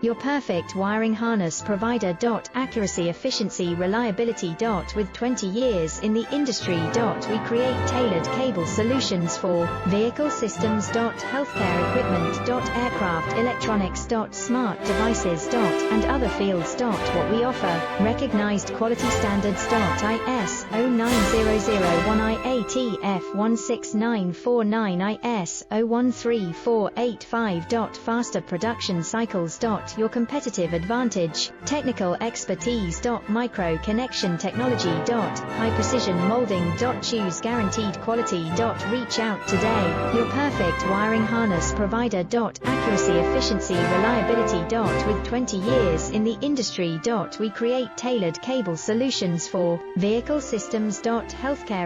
Your perfect wiring harness provider. Accuracy, efficiency, reliability. With 20 years in the industry. We create tailored cable solutions for vehicle systems. Healthcare equipment. Aircraft electronics. Smart devices. And other fields. What we offer: recognized quality standards. ISO 9001, IATF 16949, ISO 13485. Faster production cycles. Your competitive advantage: technical expertise. Micro connection technology. High precision molding. Choose guaranteed quality. Reach out today. Your perfect wiring harness provider. Accuracy, efficiency, reliability. With 20 years in the industry. We create tailored cable solutions for vehicle systems. Healthcare